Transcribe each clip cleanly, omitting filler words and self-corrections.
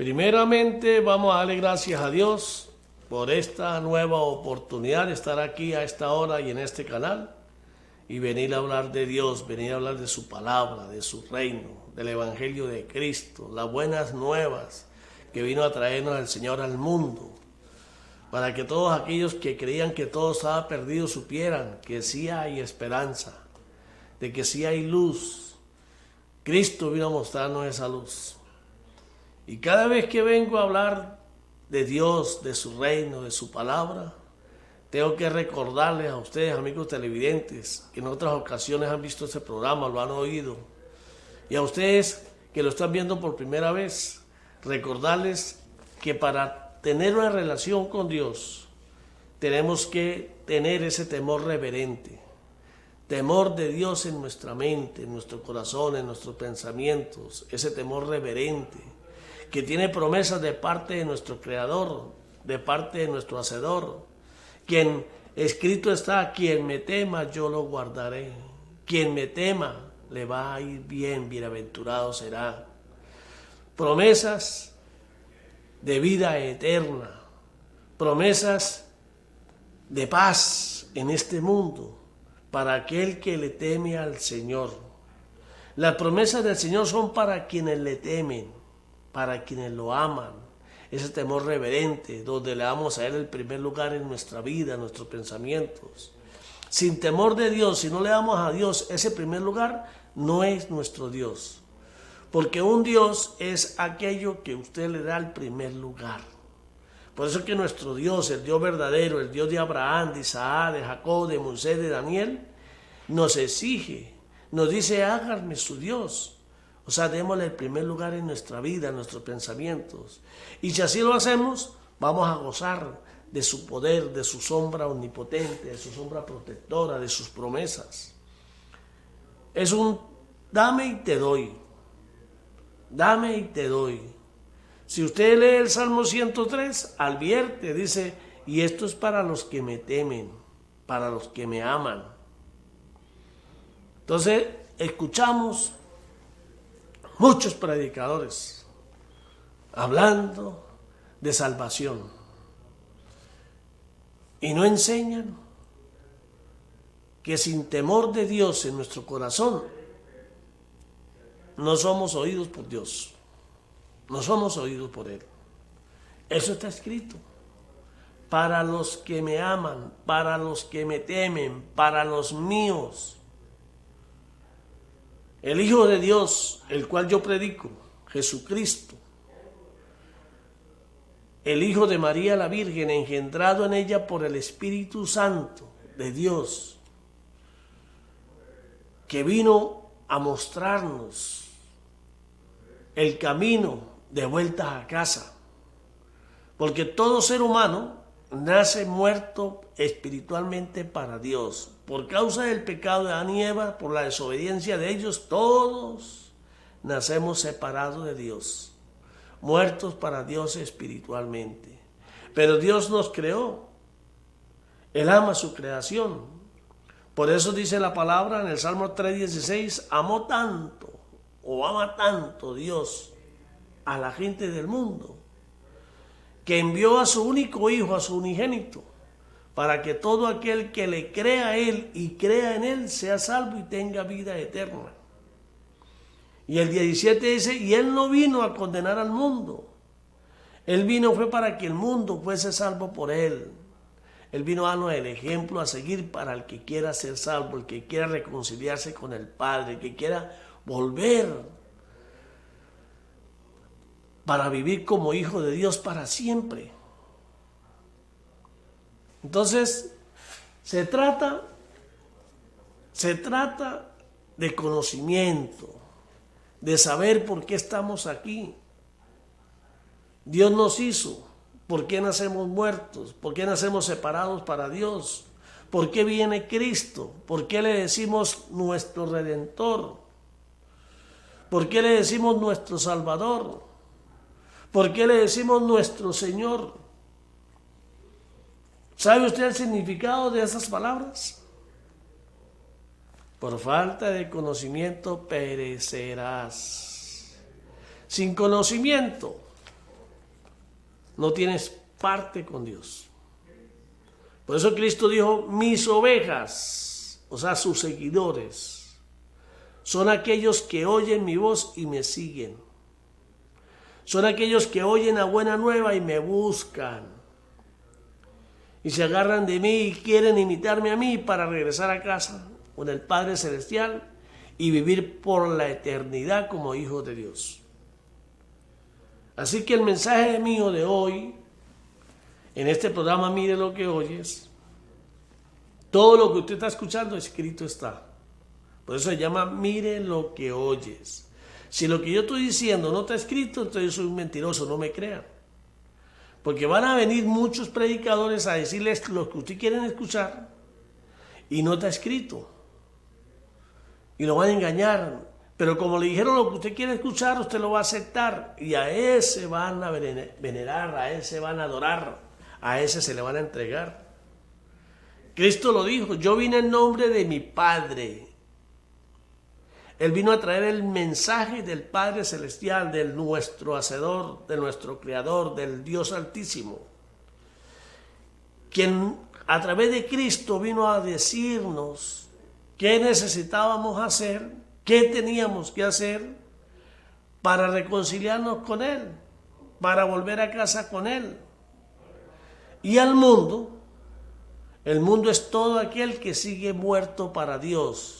Primeramente vamos a darle gracias a Dios por esta nueva oportunidad de estar aquí a esta hora y en este canal y venir a hablar de Dios, venir a hablar de su palabra, de su reino, del evangelio de Cristo, las buenas nuevas que vino a traernos el Señor al mundo, para que todos aquellos que creían que todo estaba perdido supieran que sí hay esperanza, de que sí hay luz. Cristo vino a mostrarnos esa luz. Y cada vez que vengo a hablar de Dios, de su reino, de su palabra, tengo que recordarles a ustedes, amigos televidentes, que en otras ocasiones han visto este programa, lo han oído, y a ustedes que lo están viendo por primera vez, recordarles que para tener una relación con Dios, tenemos que tener ese temor reverente, temor de Dios en nuestra mente, en nuestro corazón, en nuestros pensamientos, ese temor reverente, que tiene promesas de parte de nuestro Creador, de parte de nuestro Hacedor. Quien escrito está, quien me tema yo lo guardaré, quien me tema le va a ir bien, bienaventurado será. Promesas de vida eterna, promesas de paz en este mundo para aquel que le teme al Señor. Las promesas del Señor son para quienes le temen, para quienes lo aman, ese temor reverente, donde le damos a Él el primer lugar en nuestra vida, en nuestros pensamientos. Sin temor de Dios, si no le damos a Dios ese primer lugar, no es nuestro Dios. Porque un Dios es aquello que usted le da el primer lugar. Por eso que nuestro Dios, el Dios verdadero, el Dios de Abraham, de Isaac, de Jacob, de Moisés, de Daniel, nos exige, nos dice, háganme su Dios. O sea, démosle el primer lugar en nuestra vida, en nuestros pensamientos. Y si así lo hacemos, vamos a gozar de su poder, de su sombra omnipotente, de su sombra protectora, de sus promesas. Es un dame y te doy. Dame y te doy. Si usted lee el Salmo 103, advierte, dice, y esto es para los que me temen, para los que me aman. Entonces, escuchamos muchos predicadores hablando de salvación y no enseñan que sin temor de Dios en nuestro corazón no somos oídos por Dios, no somos oídos por Él. Eso está escrito. Para los que me aman, para los que me temen, para los míos. El Hijo de Dios, el cual yo predico, Jesucristo, el Hijo de María la Virgen, engendrado en ella por el Espíritu Santo de Dios, que vino a mostrarnos el camino de vuelta a casa. Porque todo ser humano nace muerto espiritualmente para Dios. Por causa del pecado de Adán y Eva, por la desobediencia de ellos, todos nacemos separados de Dios, muertos para Dios espiritualmente. Pero Dios nos creó. Él ama su creación. Por eso dice la palabra en el Salmo 3:16, amó tanto o ama tanto Dios a la gente del mundo, que envió a su único Hijo, a su unigénito, para que todo aquel que le crea a Él y crea en Él sea salvo y tenga vida eterna. Y el 17 dice, y Él no vino a condenar al mundo. Él vino fue para que el mundo fuese salvo por Él. Él vino a darnos el ejemplo a seguir para el que quiera ser salvo, el que quiera reconciliarse con el Padre, el que quiera volver para vivir como hijo de Dios para siempre. Entonces, se trata de conocimiento, de saber por qué estamos aquí. Dios nos hizo, ¿por qué nacemos muertos? ¿Por qué nacemos separados para Dios? ¿Por qué viene Cristo? ¿Por qué le decimos nuestro Redentor? ¿Por qué le decimos nuestro Salvador? ¿Por qué le decimos nuestro Señor? ¿Sabe usted el significado de esas palabras? Por falta de conocimiento perecerás. Sin conocimiento no tienes parte con Dios. Por eso Cristo dijo, mis ovejas, o sea, sus seguidores, son aquellos que oyen mi voz y me siguen. Son aquellos que oyen la buena nueva y me buscan. Y se agarran de mí y quieren imitarme a mí para regresar a casa con el Padre Celestial y vivir por la eternidad como hijos de Dios. Así que el mensaje mío de hoy, en este programa Mire lo que oyes, todo lo que usted está escuchando escrito está. Por eso se llama Mire lo que oyes. Si lo que yo estoy diciendo no está escrito, entonces yo soy un mentiroso, no me crean. Porque van a venir muchos predicadores a decirles lo que ustedes quieren escuchar y no está escrito. Y lo van a engañar. Pero como le dijeron lo que usted quiere escuchar, usted lo va a aceptar. Y a ese van a venerar, a ese van a adorar, a ese se le van a entregar. Cristo lo dijo, yo vine en nombre de mi Padre. Él vino a traer el mensaje del Padre Celestial, de nuestro Hacedor, de nuestro Creador, del Dios Altísimo, quien a través de Cristo vino a decirnos qué necesitábamos hacer, qué teníamos que hacer para reconciliarnos con Él, para volver a casa con Él. Y al mundo, el mundo es todo aquel que sigue muerto para Dios,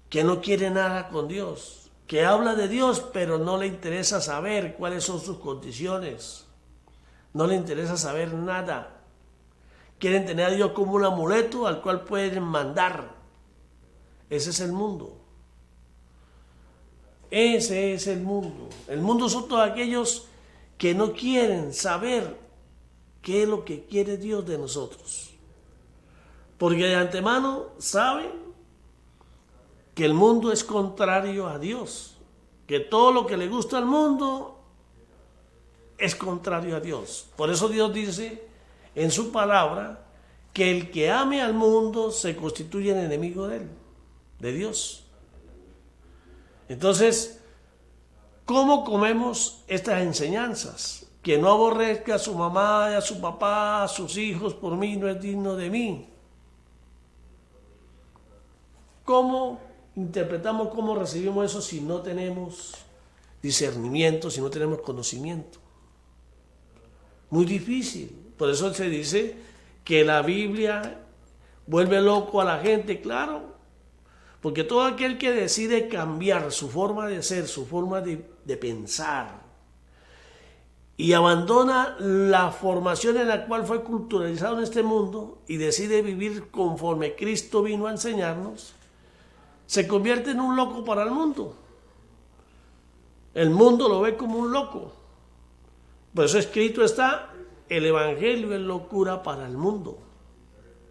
que no quiere nada con Dios, que habla de Dios, pero no le interesa saber cuáles son sus condiciones, no le interesa saber nada. Quieren tener a Dios como un amuleto al cual pueden mandar. Ese es el mundo. Ese es el mundo. El mundo son todos aquellos que no quieren saber qué es lo que quiere Dios de nosotros. Porque de antemano saben que el mundo es contrario a Dios, que todo lo que le gusta al mundo es contrario a Dios. Por eso Dios dice en su palabra que el que ame al mundo se constituye en enemigo de él, de Dios. Entonces, ¿cómo comemos estas enseñanzas? Que no aborrezca a su mamá y a su papá, a sus hijos, por mí no es digno de mí. ¿Cómo interpretamos, cómo recibimos eso si no tenemos discernimiento, si no tenemos conocimiento? Muy difícil. Por eso se dice que la Biblia vuelve loco a la gente, claro. Porque todo aquel que decide cambiar su forma de ser, su forma de pensar, y abandona la formación en la cual fue culturalizado en este mundo y decide vivir conforme Cristo vino a enseñarnos, se convierte en un loco para el mundo. El mundo lo ve como un loco. Por eso escrito está, el Evangelio es locura para el mundo.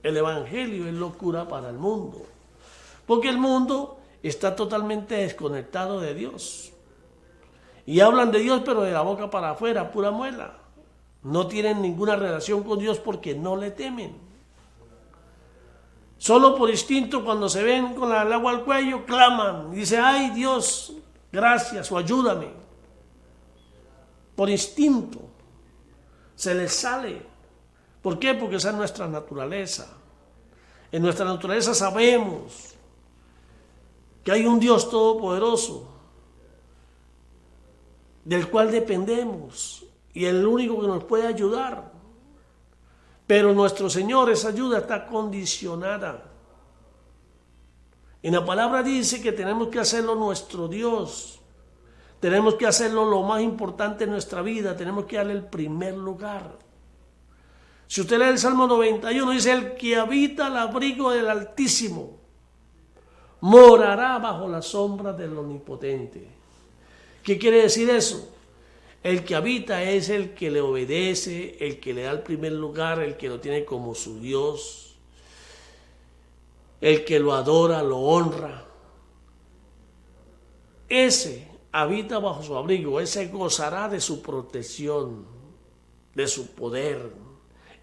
El Evangelio es locura para el mundo. Porque el mundo está totalmente desconectado de Dios. Y hablan de Dios, pero de la boca para afuera, pura muela. No tienen ninguna relación con Dios porque no le temen. Solo por instinto, cuando se ven con el agua al cuello, claman. Y dicen, ay Dios, gracias o ayúdame. Por instinto. Se les sale. ¿Por qué? Porque esa es nuestra naturaleza. En nuestra naturaleza sabemos que hay un Dios todopoderoso del cual dependemos y el único que nos puede ayudar. Pero nuestro Señor, esa ayuda está condicionada. En la palabra dice que tenemos que hacerlo nuestro Dios. Tenemos que hacerlo lo más importante en nuestra vida. Tenemos que darle el primer lugar. Si usted lee el Salmo 91, dice, el que habita al abrigo del Altísimo morará bajo la sombra del Omnipotente. ¿Qué quiere decir eso? El que habita es el que le obedece, el que le da el primer lugar, el que lo tiene como su Dios, el que lo adora, lo honra. Ese habita bajo su abrigo, ese gozará de su protección, de su poder.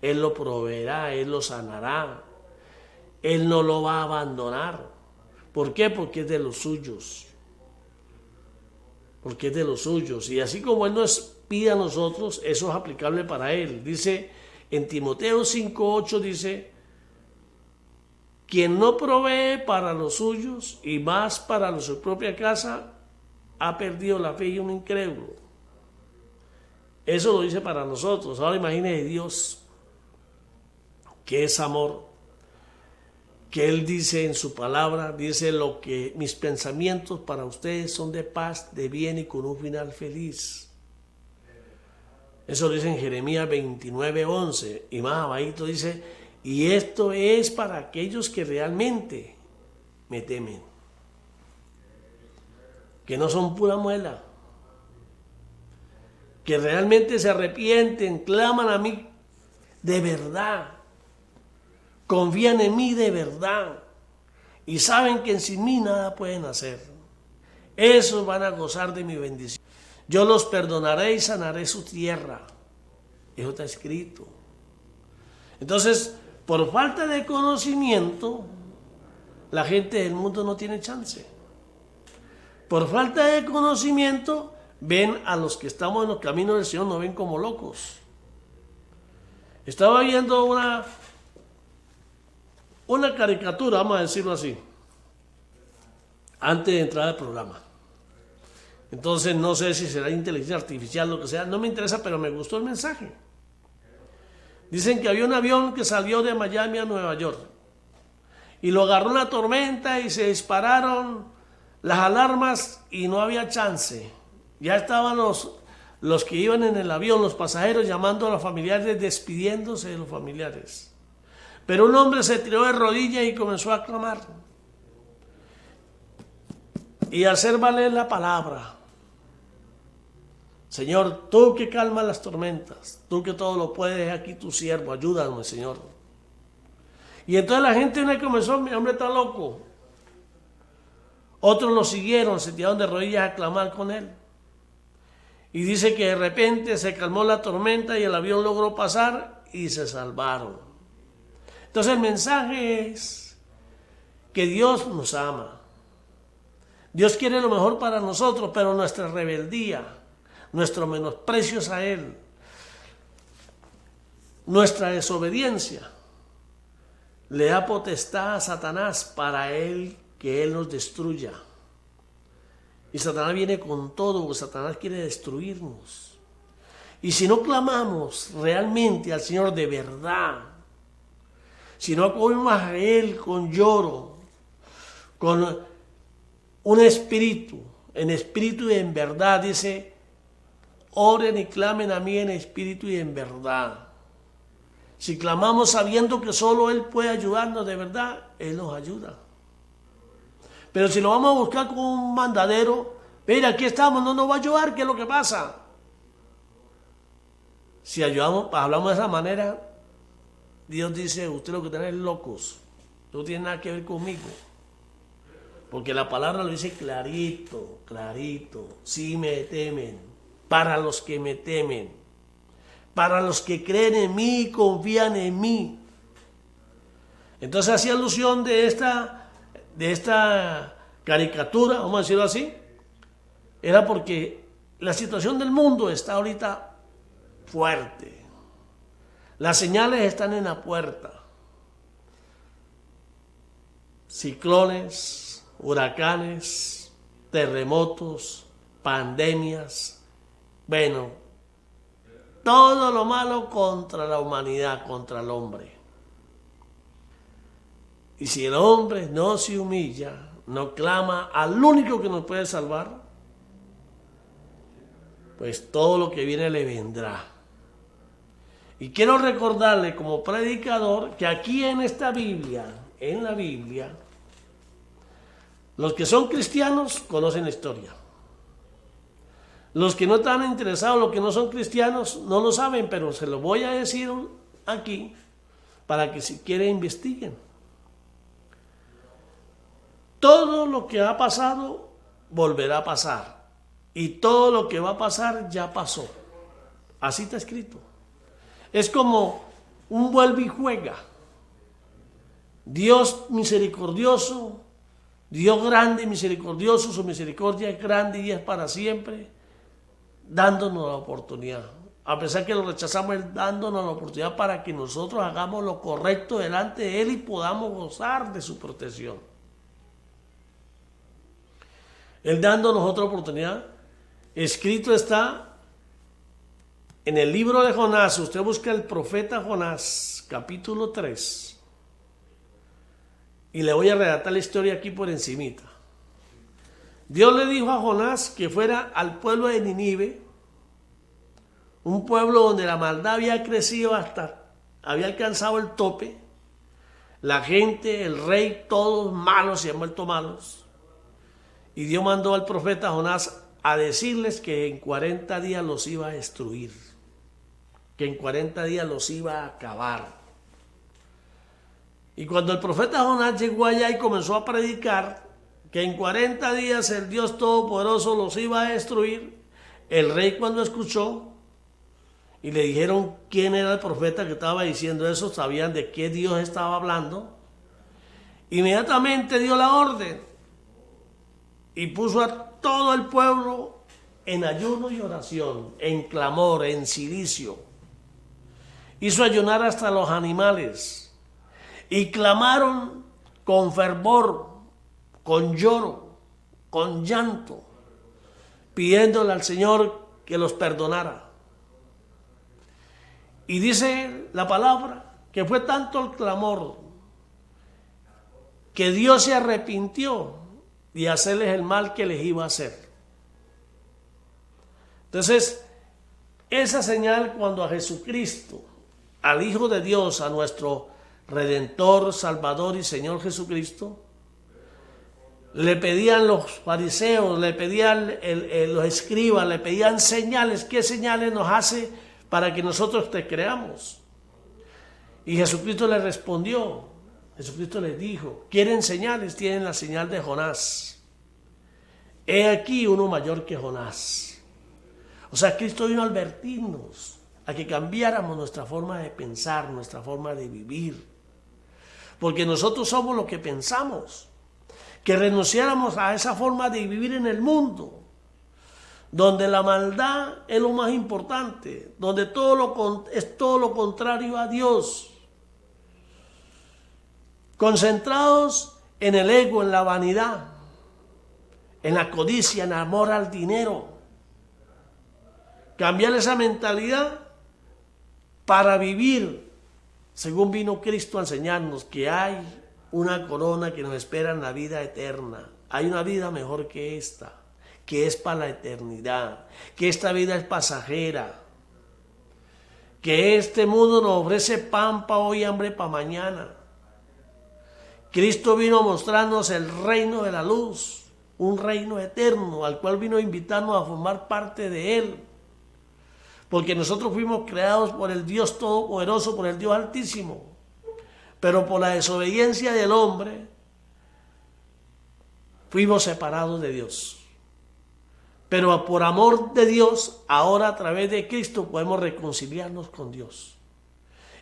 Él lo proveerá, Él lo sanará, Él no lo va a abandonar. ¿Por qué? Porque es de los suyos. porque es de los suyos. Y así como Él nos pide a nosotros, eso es aplicable para Él. Dice en Timoteo 5:8, dice, quien no provee para los suyos y más para su propia casa, ha perdido la fe y un incrédulo. Eso lo dice para nosotros. Ahora imagínese Dios, que es amor, que Él dice en su palabra, dice lo que mis pensamientos para ustedes son de paz, de bien y con un final feliz. Eso lo dice en Jeremías 29:11, y más abajito dice, y esto es para aquellos que realmente me temen, que no son pura muela, que realmente se arrepienten, claman a mí de verdad, confían en mí de verdad y saben que sin mí nada pueden hacer. Esos van a gozar de mi bendición. Yo los perdonaré y sanaré su tierra. Eso está escrito. Entonces, por falta de conocimiento, la gente del mundo no tiene chance. Por falta de conocimiento, ven a los que estamos en los caminos del Señor, nos ven como locos. Estaba viendo una caricatura, vamos a decirlo así, antes de entrar al programa. Entonces no sé si será inteligencia artificial, lo que sea, no me interesa, pero me gustó el mensaje. Dicen que había un avión que salió de Miami a Nueva York y lo agarró una tormenta y se dispararon las alarmas y no había chance. Ya estaban los que iban en el avión, los pasajeros, llamando a los familiares, despidiéndose de los familiares. Pero un hombre se tiró de rodillas y comenzó a clamar y a hacer valer la palabra. Señor, tú que calmas las tormentas, tú que todo lo puedes, aquí tu siervo, ayúdame, Señor. Y entonces la gente me comenzó, mi hombre está loco. Otros lo siguieron, se tiraron de rodillas a clamar con él. Y dice que de repente se calmó la tormenta y el avión logró pasar y se salvaron. Entonces el mensaje es que Dios nos ama. Dios quiere lo mejor para nosotros, pero nuestra rebeldía, nuestro menosprecio a Él, nuestra desobediencia, le da potestad a Satanás para que Él nos destruya. Y Satanás viene con todo, porque Satanás quiere destruirnos. Y si no clamamos realmente al Señor de verdad, si no acudimos a Él con lloro, con un espíritu, en espíritu y en verdad, dice, oren y clamen a mí en espíritu y en verdad. Si clamamos sabiendo que solo Él puede ayudarnos de verdad, Él nos ayuda. Pero si lo vamos a buscar con un mandadero, mira, aquí estamos, no nos va a ayudar, ¿qué es lo que pasa? Si hablamos de esa manera, Dios dice, usted lo que tiene es locos, no tiene nada que ver conmigo. Porque la palabra lo dice clarito, clarito, si me temen, para los que me temen, para los que creen en mí y confían en mí. Entonces hacía alusión de esta caricatura, vamos a decirlo así, era porque la situación del mundo está ahorita fuerte. Las señales están en la puerta. Ciclones, huracanes, terremotos, pandemias, bueno, todo lo malo contra la humanidad, contra el hombre. Y si el hombre no se humilla, no clama al único que nos puede salvar, pues todo lo que viene le vendrá. Y quiero recordarle como predicador que aquí en esta Biblia, en la Biblia, los que son cristianos conocen la historia. Los que no están interesados, los que no son cristianos, no lo saben, pero se lo voy a decir aquí para que si quieren investiguen. Todo lo que ha pasado volverá a pasar. Y todo lo que va a pasar ya pasó. Así está escrito. Es como un vuelve y juega. Dios misericordioso Dios grande y misericordioso, su misericordia es grande y es para siempre, dándonos la oportunidad. A pesar que lo rechazamos, Él dándonos la oportunidad para que nosotros hagamos lo correcto delante de Él y podamos gozar de su protección. Él dándonos otra oportunidad. Escrito está en el libro de Jonás. Usted busca el profeta Jonás, capítulo 3. Y le voy a relatar la historia aquí por encimita. Dios le dijo a Jonás que fuera al pueblo de Nínive, un pueblo donde la maldad había crecido había alcanzado el tope. La gente, el rey, todos malos, se han vuelto malos. Y Dios mandó al profeta Jonás a decirles que en 40 días los iba a destruir, que en 40 días los iba a acabar. Y cuando el profeta Jonás llegó allá y comenzó a predicar que en 40 días el Dios Todopoderoso los iba a destruir, el rey cuando escuchó y le dijeron quién era el profeta que estaba diciendo eso, sabían de qué Dios estaba hablando, inmediatamente dio la orden y puso a todo el pueblo en ayuno y oración, en clamor, en cilicio. Hizo ayunar hasta los animales. Y clamaron con fervor, con lloro, con llanto, pidiéndole al Señor que los perdonara. Y dice la palabra que fue tanto el clamor que Dios se arrepintió de hacerles el mal que les iba a hacer. Entonces, esa señal cuando a Jesucristo, al Hijo de Dios, a nuestro Redentor, Salvador y Señor Jesucristo, le pedían los fariseos, le pedían los escribas, le pedían señales. ¿Qué señales nos hace para que nosotros te creamos? Y Jesucristo les respondió, Jesucristo les dijo, ¿quieren señales? Tienen la señal de Jonás. He aquí uno mayor que Jonás. O sea, Cristo vino a advertirnos, a que cambiáramos nuestra forma de pensar, nuestra forma de vivir. Porque nosotros somos lo que pensamos, que renunciáramos a esa forma de vivir en el mundo, donde la maldad es lo más importante, donde es todo lo contrario a Dios, concentrados en el ego, en la vanidad, en la codicia, en el amor al dinero. Cambiar esa mentalidad para vivir según vino Cristo a enseñarnos que hay una corona que nos espera en la vida eterna. Hay una vida mejor que esta, que es para la eternidad, que esta vida es pasajera, que este mundo nos ofrece pan para hoy y hambre para mañana. Cristo vino a mostrarnos el reino de la luz, un reino eterno al cual vino a invitarnos a formar parte de él. Porque nosotros fuimos creados por el Dios Todopoderoso, por el Dios Altísimo. Pero por la desobediencia del hombre, fuimos separados de Dios. Pero por amor de Dios, ahora a través de Cristo podemos reconciliarnos con Dios.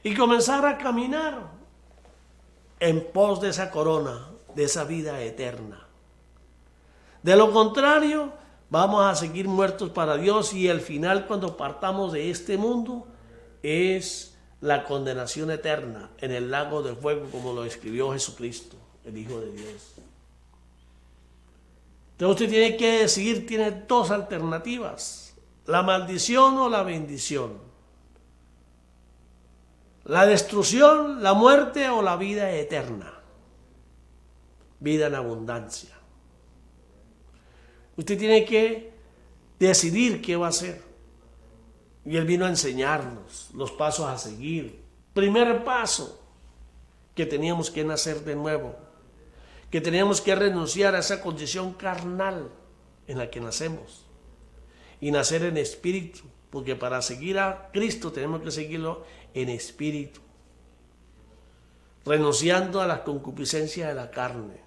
Y comenzar a caminar en pos de esa corona, de esa vida eterna. De lo contrario, vamos a seguir muertos para Dios y el final cuando partamos de este mundo es la condenación eterna en el lago de fuego, como lo escribió Jesucristo, el Hijo de Dios. Entonces usted tiene que decidir, tiene dos alternativas, la maldición o la bendición, la destrucción, la muerte o la vida eterna, vida en abundancia. Usted tiene que decidir qué va a hacer. Y Él vino a enseñarnos los pasos a seguir. Primer paso, que teníamos que nacer de nuevo, que teníamos que renunciar a esa condición carnal en la que nacemos y nacer en espíritu, porque para seguir a Cristo tenemos que seguirlo en espíritu, renunciando a la concupiscencia de la carne,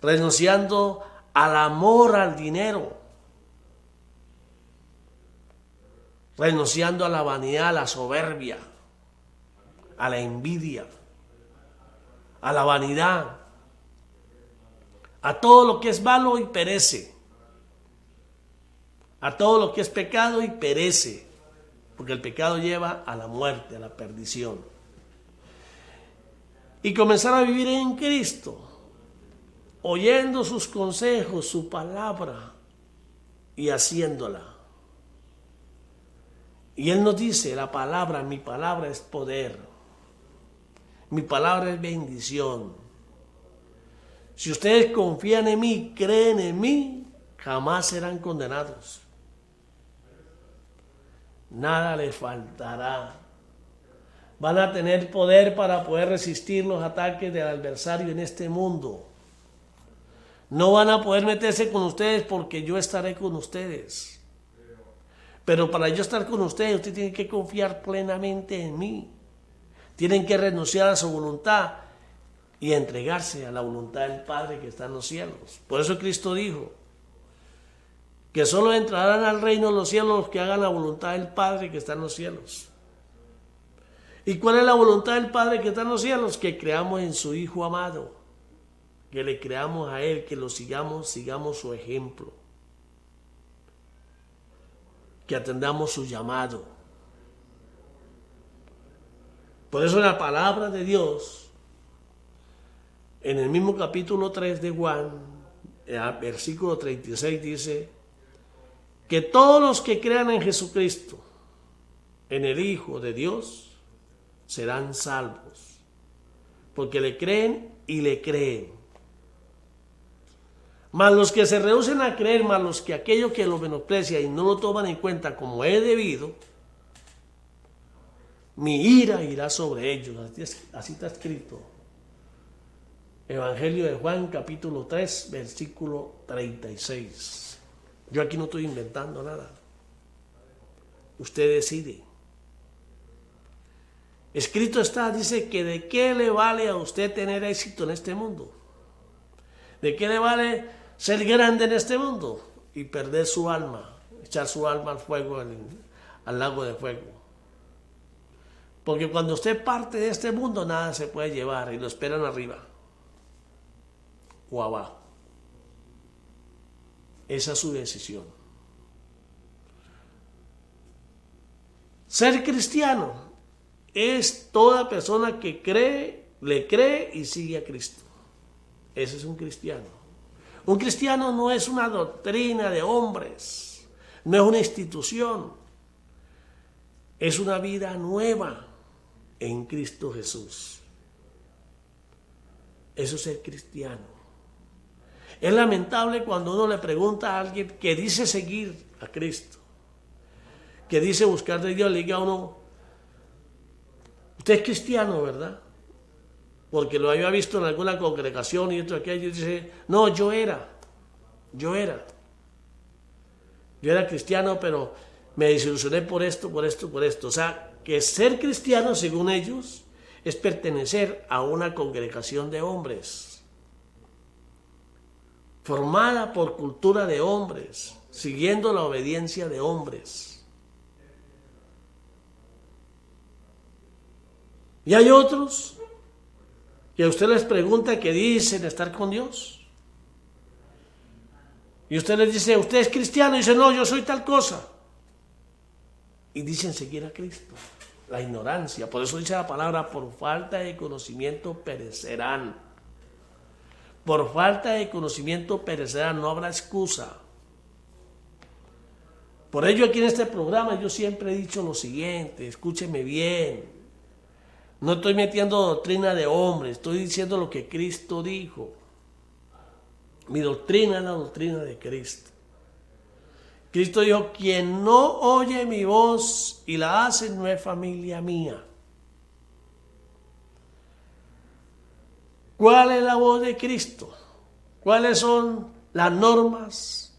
renunciando al amor al dinero, renunciando a la vanidad, a la soberbia, a la envidia, a la vanidad, a todo lo que es malo y perece, a todo lo que es pecado y perece, porque el pecado lleva a la muerte, a la perdición. Y comenzar a vivir en Cristo, oyendo sus consejos, su palabra y haciéndola. Y Él nos dice, mi palabra es poder, mi palabra es bendición. Si ustedes confían en mí, creen en mí, jamás serán condenados. Nada les faltará. Van a tener poder para poder resistir los ataques del adversario en este mundo. No van a poder meterse con ustedes porque yo estaré con ustedes. Pero para yo estar con ustedes, ustedes tienen que confiar plenamente en mí. Tienen que renunciar a su voluntad y entregarse a la voluntad del Padre que está en los cielos. Por eso Cristo dijo que solo entrarán al reino de los cielos los que hagan la voluntad del Padre que está en los cielos. ¿Y cuál es la voluntad del Padre que está en los cielos? Que creamos en su Hijo amado, que le creamos a Él, que lo sigamos su ejemplo, que atendamos su llamado. Por eso la palabra de Dios, en el mismo capítulo 3 de Juan, versículo 36 dice, que todos los que crean en Jesucristo, en el Hijo de Dios, serán salvos, porque le creen y le creen. Mas los que se rehúsen a creer, más los que aquello que lo menosprecia y no lo toman en cuenta como es debido, mi ira irá sobre ellos. Así está escrito. Evangelio de Juan, capítulo 3, versículo 36. Yo aquí no estoy inventando nada. Usted decide. Escrito está, dice que de qué le vale a usted tener éxito en este mundo. ¿De qué le vale ser grande en este mundo y perder su alma, echar su alma al fuego, al lago de fuego? Porque cuando usted parte de este mundo, nada se puede llevar y lo esperan arriba o abajo. Esa es su decisión. Ser cristiano es toda persona que cree, le cree y sigue a Cristo. Ese es un cristiano. Un cristiano no es una doctrina de hombres, no es una institución, es una vida nueva en Cristo Jesús. Eso es ser cristiano. Es lamentable cuando uno le pregunta a alguien que dice seguir a Cristo, que dice buscar de Dios, le diga a uno, usted es cristiano, ¿verdad? Porque lo había visto en alguna congregación y esto aquello, y dice, no, yo era cristiano, pero me desilusioné por esto. O sea, que ser cristiano, según ellos, es pertenecer a una congregación de hombres, formada por cultura de hombres, siguiendo la obediencia de hombres. Y hay otros que a usted les pregunta que dicen estar con Dios. Y usted les dice, ¿usted es cristiano? Y dice, no, yo soy tal cosa. Y dicen seguir a Cristo. La ignorancia. Por eso dice la palabra, por falta de conocimiento perecerán. Por falta de conocimiento perecerán, no habrá excusa. Por ello aquí en este programa yo siempre he dicho lo siguiente, escúcheme bien. No estoy metiendo doctrina de hombres, estoy diciendo lo que Cristo dijo. Mi doctrina es la doctrina de Cristo. Cristo dijo, quien no oye mi voz y la hace no es familia mía. ¿Cuál es la voz de Cristo? ¿Cuáles son las normas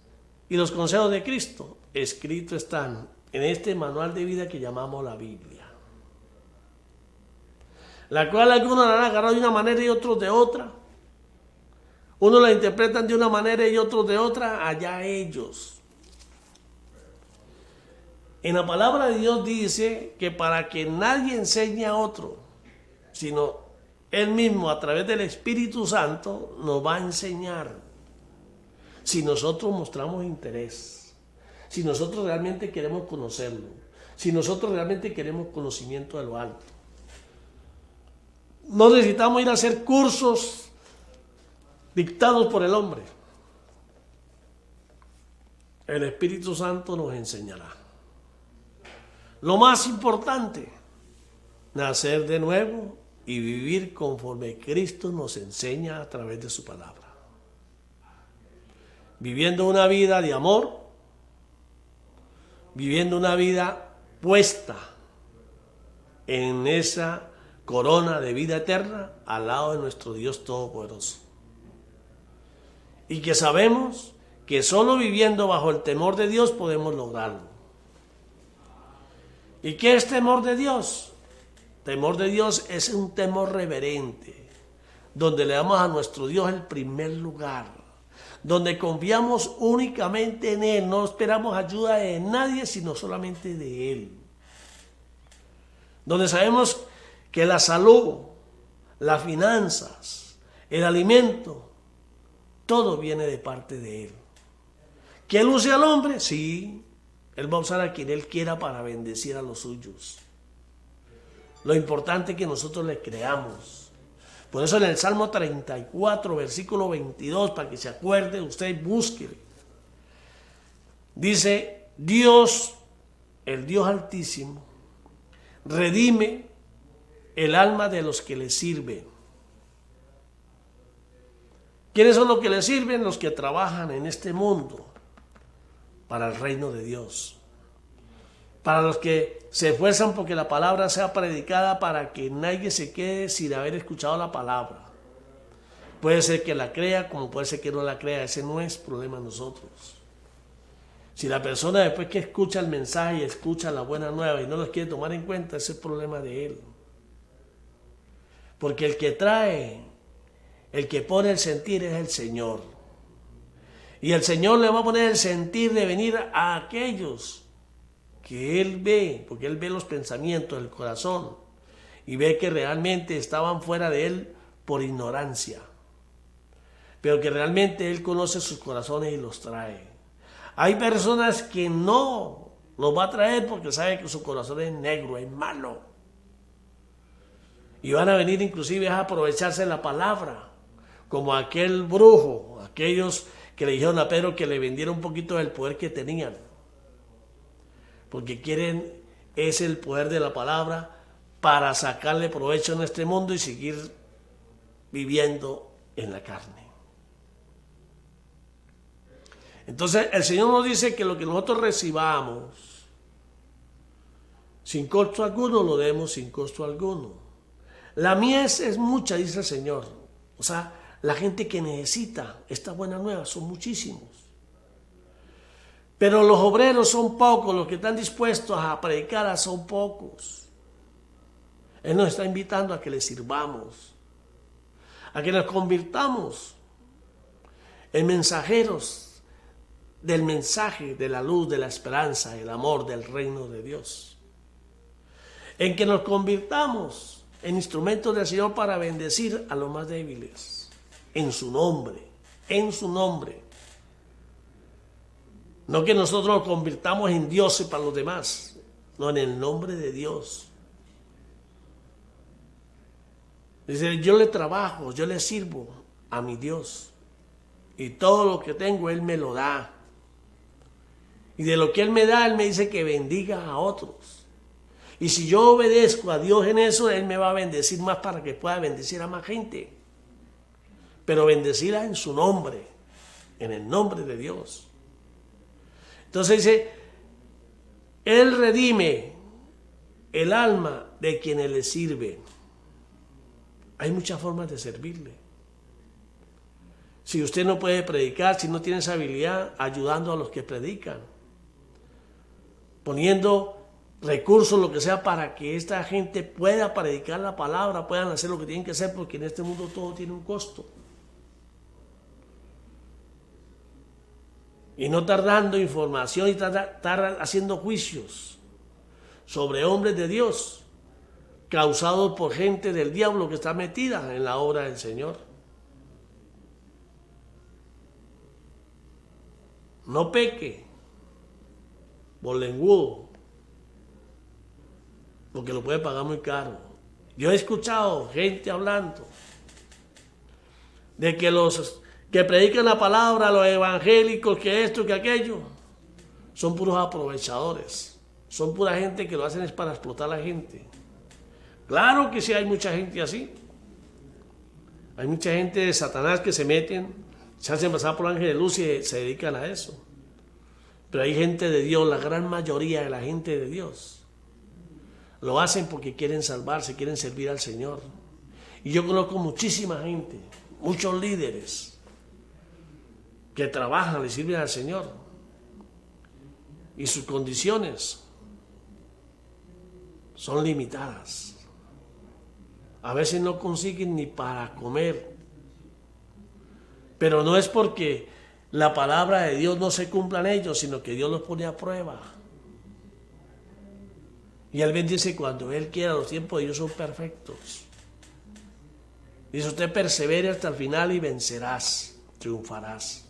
y los consejos de Cristo? Escritos están en este manual de vida que llamamos la Biblia. La cual algunos la han agarrado de una manera y otros de otra. Unos la interpretan de una manera y otros de otra, allá ellos. En la palabra de Dios dice que para que nadie enseñe a otro, sino Él mismo a través del Espíritu Santo nos va a enseñar. si nosotros mostramos interés, si nosotros realmente queremos conocerlo, si nosotros realmente queremos conocimiento de lo alto. No necesitamos ir a hacer cursos dictados por el hombre. El Espíritu Santo nos enseñará. Lo más importante, nacer de nuevo y vivir conforme Cristo nos enseña a través de su palabra. Viviendo una vida de amor, viviendo una vida puesta en esa corona de vida eterna al lado de nuestro Dios Todopoderoso. Y que sabemos que solo viviendo bajo el temor de Dios podemos lograrlo. ¿Y qué es temor de Dios? Temor de Dios es un temor reverente, donde le damos a nuestro Dios el primer lugar, donde confiamos únicamente en Él, no esperamos ayuda de nadie, sino solamente de Él. Donde sabemos que la salud, las finanzas, el alimento, todo viene de parte de Él. ¿Que Él use al hombre? Sí, Él va a usar a quien Él quiera para bendecir a los suyos. Lo importante es que nosotros le creamos. Por eso en el Salmo 34, versículo 22, para que se acuerde, usted busque. Dice, Dios, el Dios Altísimo, redime el alma de los que le sirven. ¿Quiénes son los que le sirven? Los que trabajan en este mundo para el reino de Dios. Para los que se esfuerzan porque la palabra sea predicada, para que nadie se quede sin haber escuchado la palabra. Puede ser que la crea, como puede ser que no la crea. Ese no es problema de nosotros. Si la persona después que escucha el mensaje y escucha la buena nueva y no los quiere tomar en cuenta, ese es el problema de él. Porque el que trae, el que pone el sentir es el Señor. Y el Señor le va a poner el sentir de venir a aquellos que Él ve, porque Él ve los pensamientos del corazón y ve que realmente estaban fuera de Él por ignorancia, pero que realmente Él conoce sus corazones y los trae. Hay personas que no los va a traer porque sabe que su corazón es negro, es malo, y van a venir inclusive a aprovecharse de la palabra, como aquel brujo, aquellos que le dijeron a Pedro que le vendiera un poquito del poder que tenían, porque quieren es el poder de la palabra para sacarle provecho en este mundo y seguir viviendo en la carne. Entonces el Señor nos dice que lo que nosotros recibamos sin costo alguno, lo demos sin costo alguno. La mies es mucha, dice el Señor. O sea, la gente que necesita esta buena nueva son muchísimos. Pero los obreros son pocos, los que están dispuestos a predicar son pocos. Él nos está invitando a que le sirvamos, a que nos convirtamos en mensajeros del mensaje, de la luz, de la esperanza, el amor del reino de Dios. En que nos convirtamos en instrumentos del Señor para bendecir a los más débiles, en su nombre, en su nombre. No que nosotros nos convirtamos en dioses para los demás, no, en el nombre de Dios. Dice, yo le trabajo, yo le sirvo a mi Dios, y todo lo que tengo Él me lo da. Y de lo que Él me da, Él me dice que bendiga a otros. Y si yo obedezco a Dios en eso, Él me va a bendecir más para que pueda bendecir a más gente. Pero bendecirla en su nombre, en el nombre de Dios. Entonces dice, Él redime el alma de quienes le sirven. Hay muchas formas de servirle. Si usted no puede predicar, si no tiene esa habilidad, ayudando a los que predican, poniendo recursos, lo que sea, para que esta gente pueda predicar la palabra, puedan hacer lo que tienen que hacer, porque en este mundo todo tiene un costo. Y no estar dando información y estar haciendo juicios sobre hombres de Dios, causados por gente del diablo que está metida en la obra del Señor. no peque por lengudo, porque lo puede pagar muy caro. Yo he escuchado gente hablando de que los que predican la palabra, los evangélicos, que esto, que aquello, son puros aprovechadores, son pura gente que lo hacen es para explotar a la gente. Claro que sí hay mucha gente así, hay mucha gente de Satanás que se meten, se hacen pasar por ángeles de luz y se dedican a eso. Pero hay gente de Dios, la gran mayoría de la gente de Dios, lo hacen porque quieren salvarse, quieren servir al Señor. Y yo conozco muchísima gente, muchos líderes que trabajan, le sirven al Señor. Y sus condiciones son limitadas. A veces no consiguen ni para comer. Pero no es porque la palabra de Dios no se cumpla en ellos, sino que Dios los pone a prueba. Y Él bendice cuando Él quiera, los tiempos de Dios son perfectos. Dice, usted persevere hasta el final y vencerás, triunfarás.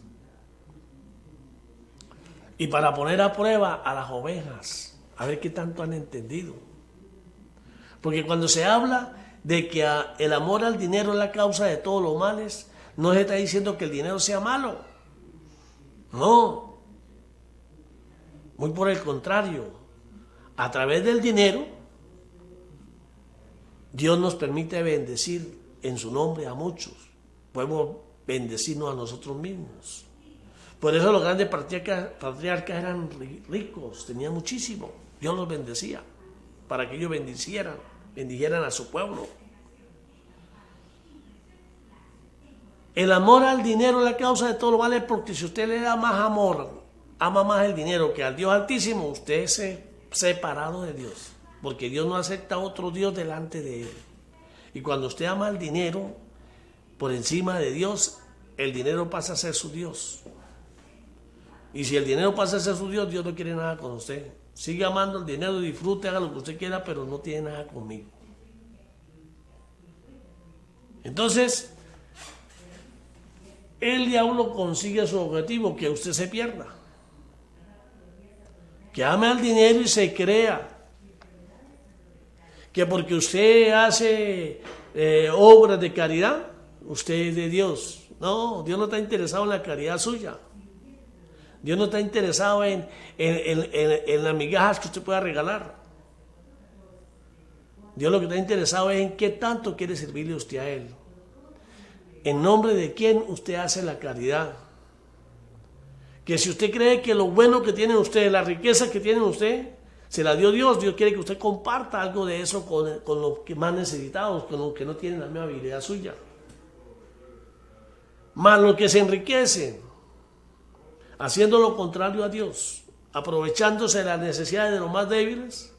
Y para poner a prueba a las ovejas, a ver qué tanto han entendido. Porque cuando se habla de que el amor al dinero es la causa de todos los males, no se está diciendo que el dinero sea malo. No. Muy por el contrario. A través del dinero, Dios nos permite bendecir en su nombre a muchos. Podemos bendecirnos a nosotros mismos. Por eso los grandes patriarcas eran ricos, tenían muchísimo. Dios los bendecía para que ellos bendijeran a su pueblo. El amor al dinero es la causa de todo lo malo, porque si usted le da más amor, ama más el dinero que al Dios Altísimo, usted es separado de Dios, porque Dios no acepta otro Dios delante de Él. Y cuando usted ama el dinero por encima de Dios, el dinero pasa a ser su Dios. Y si el dinero pasa a ser su Dios, Dios no quiere nada con usted. Sigue amando el dinero, disfrute, haga lo que usted quiera, pero no tiene nada conmigo. Entonces, el diablo consigue su objetivo, que usted se pierda. Que ame al dinero y se crea que porque usted hace obras de caridad, usted es de Dios. No, Dios no está interesado en la caridad suya. Dios no está interesado en las migajas que usted pueda regalar. Dios lo que está interesado es en qué tanto quiere servirle usted a Él. En nombre de quién usted hace la caridad. Que si usted cree que lo bueno que tiene usted, la riqueza que tiene usted, se la dio Dios, Dios quiere que usted comparta algo de eso con los que más necesitados, con los que no tienen la misma habilidad suya. Más los que se enriquecen, haciendo lo contrario a Dios, aprovechándose de las necesidades de los más débiles,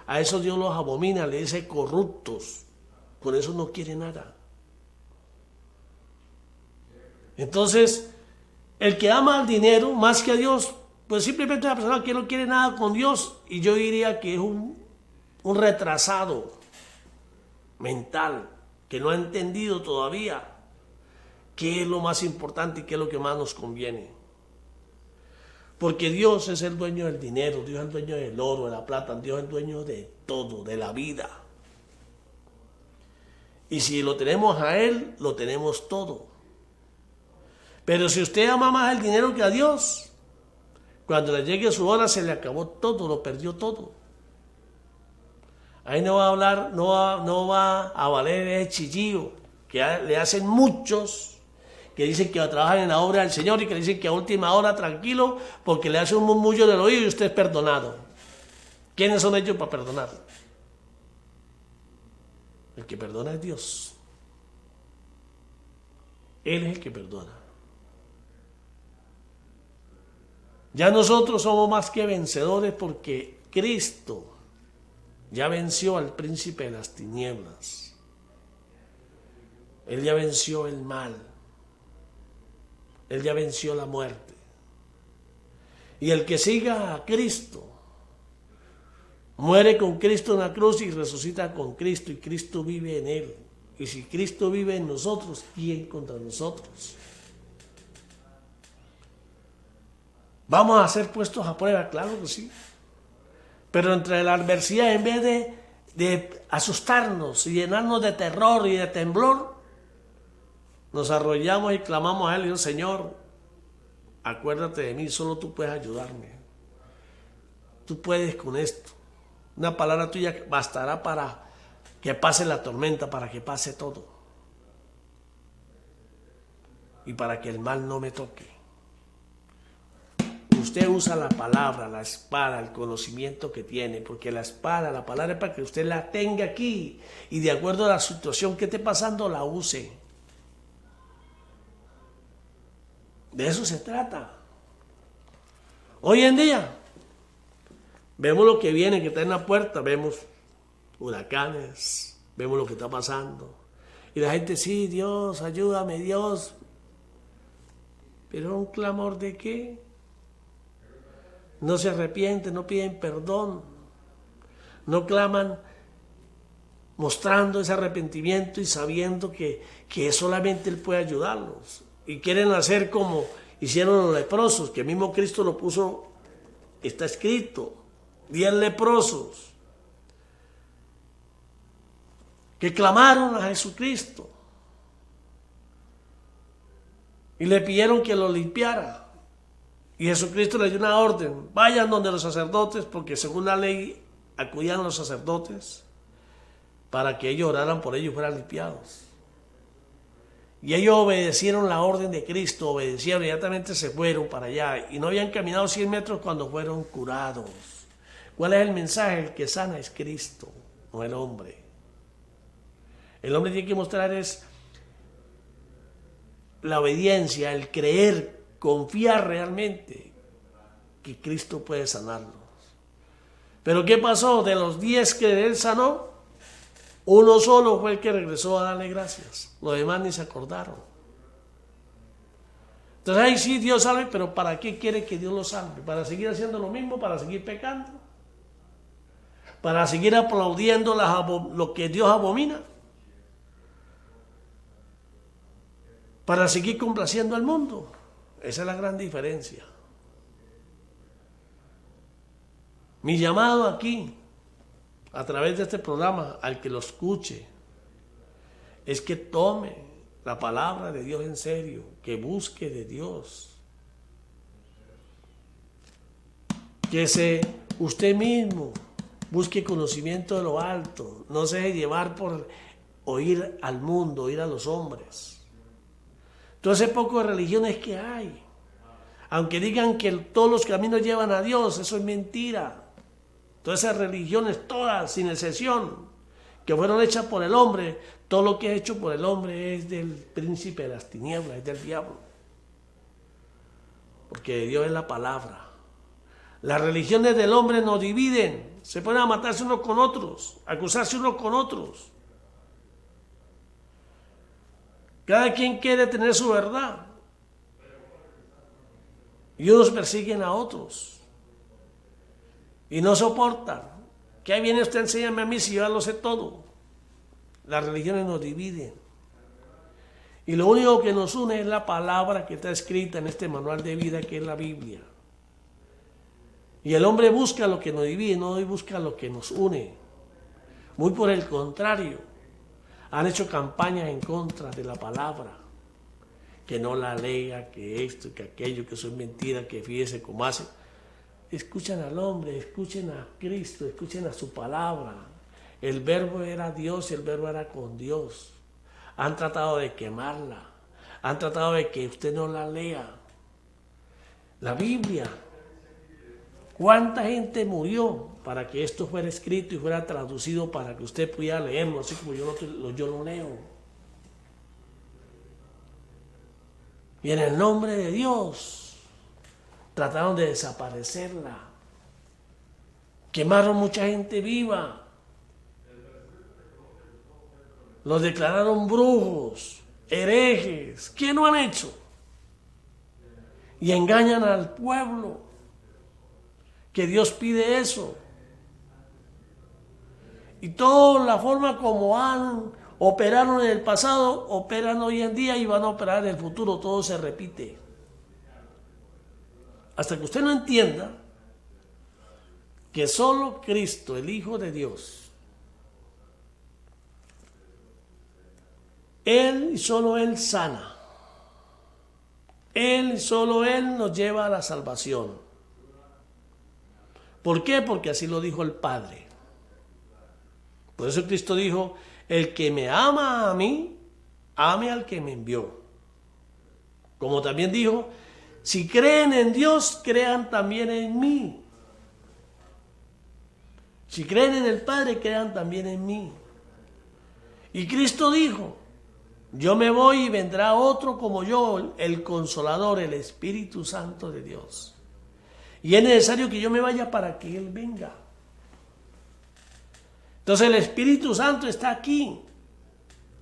a eso Dios los abomina, le dice corruptos, con eso no quiere nada. Entonces, el que ama al dinero más que a Dios, pues simplemente es una persona que no quiere nada con Dios, y yo diría que es un retrasado mental, que no ha entendido todavía qué es lo más importante y qué es lo que más nos conviene. Porque Dios es el dueño del dinero, Dios es el dueño del oro, de la plata, Dios es el dueño de todo, de la vida. Y si lo tenemos a Él, lo tenemos todo. Pero si usted ama más el dinero que a Dios, cuando le llegue su hora se le acabó todo, lo perdió todo. Ahí no va a hablar, no va a valer ese chillillo que le hacen muchos que dicen que trabajan en la obra del Señor y que dicen que a última hora tranquilo porque le hace un murmullo en el oído y usted es perdonado. ¿Quiénes son ellos para perdonar? El que perdona es Dios. Él es el que perdona. Ya nosotros somos más que vencedores porque Cristo ya venció al príncipe de las tinieblas. Él ya venció el mal. Él ya venció la muerte. Y el que siga a Cristo, muere con Cristo en la cruz y resucita con Cristo, y Cristo vive en él. Y si Cristo vive en nosotros, ¿quién contra nosotros? Vamos a ser puestos a prueba, claro que sí. Pero entre la adversidad, en vez de asustarnos y llenarnos de terror y de temblor, nos arrollamos y clamamos a Él y decimos: Señor, acuérdate de mí, solo tú puedes ayudarme. Tú puedes con esto. Una palabra tuya bastará para que pase la tormenta, para que pase todo. Y para que el mal no me toque. Usted usa la palabra, la espada, el conocimiento que tiene, porque la espada, la palabra es para que usted la tenga aquí y de acuerdo a la situación que esté pasando la use. De eso se trata. Hoy en día vemos lo que viene, que está en la puerta, vemos huracanes, vemos lo que está pasando. Y la gente: sí, Dios, ayúdame, Dios. Pero un clamor ¿de qué? No se arrepienten, no piden perdón, no claman mostrando ese arrepentimiento y sabiendo que solamente Él puede ayudarlos. Y quieren hacer como hicieron los leprosos, que mismo Cristo lo puso, está escrito, 10 leprosos que clamaron a Jesucristo y le pidieron que lo limpiara. Y Jesucristo le dio una orden: vayan donde los sacerdotes, porque según la ley acudían los sacerdotes para que ellos oraran por ellos y fueran limpiados. Y ellos obedecieron la orden de Cristo, obedecieron, inmediatamente se fueron para allá y no habían caminado 100 metros cuando fueron curados. ¿Cuál es el mensaje? El que sana es Cristo, no el hombre. El hombre tiene que mostrar es la obediencia, el creer, confiar realmente que Cristo puede sanarlos. Pero ¿qué pasó? De los 10 que Él sanó, uno solo fue el que regresó a darle gracias. Los demás ni se acordaron. Entonces ahí sí Dios salve, pero ¿para qué quiere que Dios lo salve? ¿Para seguir haciendo lo mismo? ¿Para seguir pecando? ¿Para seguir aplaudiendo lo que Dios abomina? ¿Para seguir complaciendo al mundo? Esa es la gran diferencia. Mi llamado aquí, a través de este programa, al que lo escuche, es que tome la palabra de Dios en serio, que busque de Dios, que usted mismo busque conocimiento de lo alto, no se deje llevar por oír al mundo, oír a los hombres. Todo ese poco de religiones que hay, aunque digan que todos los caminos llevan a Dios, eso es mentira. Todas esas religiones, todas, sin excepción, que fueron hechas por el hombre, todo lo que es hecho por el hombre es del príncipe de las tinieblas, es del diablo. Porque de Dios es la palabra. Las religiones del hombre nos dividen, se ponen a matarse unos con otros, a acusarse unos con otros. Cada quien quiere tener su verdad. Y unos persiguen a otros. Y no soportan. Que ahí viene usted, enséñame a mí si yo ya lo sé todo. Las religiones nos dividen. Y lo único que nos une es la palabra que está escrita en este manual de vida que es la Biblia. Y el hombre busca lo que nos divide, no busca lo que nos une. Muy por el contrario. Han hecho campañas en contra de la palabra, que no la lea, que esto, que aquello, que eso es mentira, que fíjese cómo hace. Escuchen al hombre, escuchen a Cristo, escuchen a su palabra. El verbo era Dios y el verbo era con Dios. Han tratado de quemarla, han tratado de que usted no la lea. La Biblia. ¿Cuánta gente murió para que esto fuera escrito y fuera traducido para que usted pudiera leerlo, así como yo lo leo? Y en el nombre de Dios trataron de desaparecerla. Quemaron mucha gente viva. Los declararon brujos, herejes. ¿Qué no han hecho? Y engañan al pueblo. Que Dios pide eso. Y toda la forma como operaron en el pasado, operan hoy en día y van a operar en el futuro. Todo se repite. hasta que usted no entienda que solo Cristo, el Hijo de Dios, Él y solo Él sana. Él y solo Él nos lleva a la salvación. ¿Por qué? Porque así lo dijo el Padre. Por eso Cristo dijo, el que me ama a mí, ame al que me envió. Como también dijo, si creen en Dios, crean también en mí. Si creen en el Padre, crean también en mí. Y Cristo dijo, yo me voy y vendrá otro como yo, el Consolador, el Espíritu Santo de Dios. Y es necesario que yo me vaya para que Él venga. Entonces el Espíritu Santo está aquí,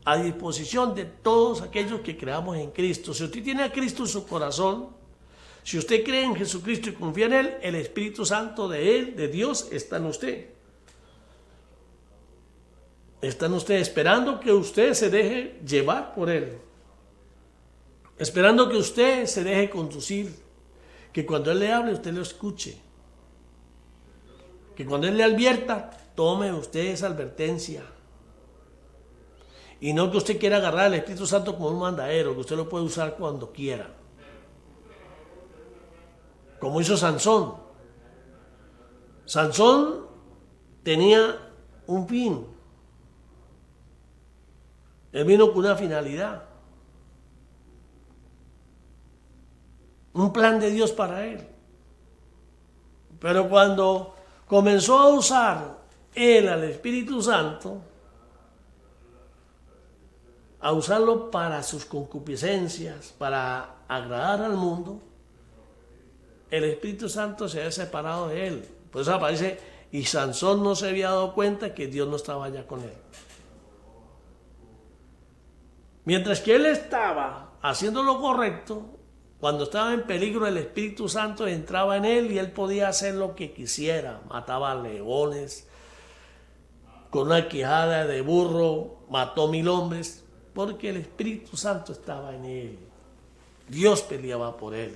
a disposición de todos aquellos que creamos en Cristo. Si usted tiene a Cristo en su corazón, si usted cree en Jesucristo y confía en Él, el Espíritu Santo de Él, de Dios, está en usted. Está en usted esperando que usted se deje llevar por Él. Esperando que usted se deje conducir. Que cuando Él le hable, usted lo escuche. Que cuando Él le advierta, tome usted esa advertencia. Y no que usted quiera agarrar al Espíritu Santo como un mandadero, que usted lo puede usar cuando quiera. Como hizo Sansón. Sansón tenía un fin. Él vino con una finalidad. Un plan de Dios para él. Pero cuando comenzó a usar él al Espíritu Santo, a usarlo para sus concupiscencias, para agradar al mundo, el Espíritu Santo se había separado de él. Por eso aparece, y Sansón no se había dado cuenta que Dios no estaba allá con él. Mientras que él estaba haciendo lo correcto, cuando estaba en peligro, el Espíritu Santo entraba en él y él podía hacer lo que quisiera. Mataba leones, con una quijada de burro, mató 1000 hombres, porque el Espíritu Santo estaba en él. Dios peleaba por él.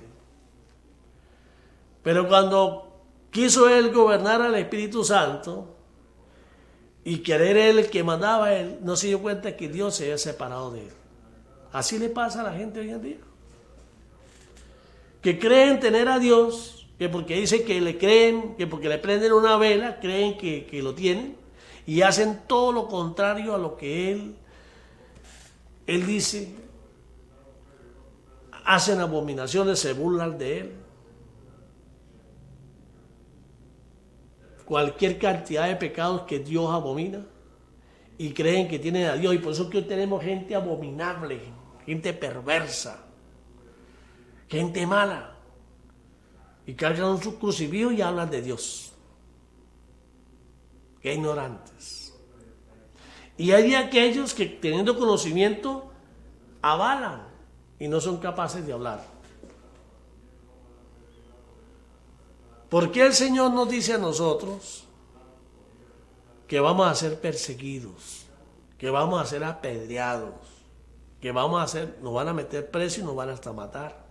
Pero cuando quiso él gobernar al Espíritu Santo y querer él el que mandaba él, no se dio cuenta que Dios se había separado de él. Así le pasa a la gente hoy en día. Que creen tener a Dios, que porque dice que le creen, que porque le prenden una vela, creen que lo tienen, y hacen todo lo contrario a lo que Él dice. Hacen abominaciones, se burlan de Él. Cualquier cantidad de pecados que Dios abomina, y creen que tienen a Dios, y por eso que hoy tenemos gente abominable, gente perversa, gente mala, y cargan su crucifijo y hablan de Dios. Qué ignorantes. Y hay aquellos que teniendo conocimiento avalan y no son capaces de hablar. ¿Por qué el Señor nos dice a nosotros que vamos a ser perseguidos, que vamos a ser apedreados, que nos van a meter presos y nos van hasta matar?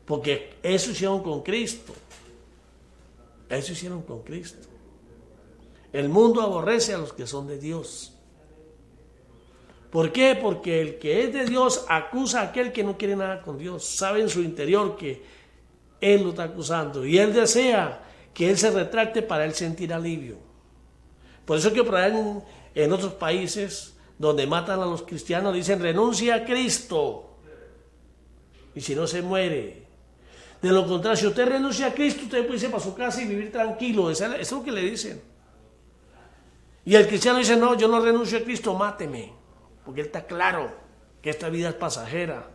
Porque eso hicieron con Cristo. Eso hicieron con Cristo. El mundo aborrece a los que son de Dios. ¿Por qué? Porque el que es de Dios acusa a aquel que no quiere nada con Dios. Sabe en su interior que Él lo está acusando. Y Él desea que Él se retracte para Él sentir alivio. Por eso que por ahí en otros países donde matan a los cristianos dicen renuncia a Cristo. Y si no se muere. De lo contrario, si usted renuncia a Cristo, usted puede irse para su casa y vivir tranquilo. Eso es lo que le dicen. Y el cristiano dice, no, yo no renuncio a Cristo, máteme. Porque él está claro que esta vida es pasajera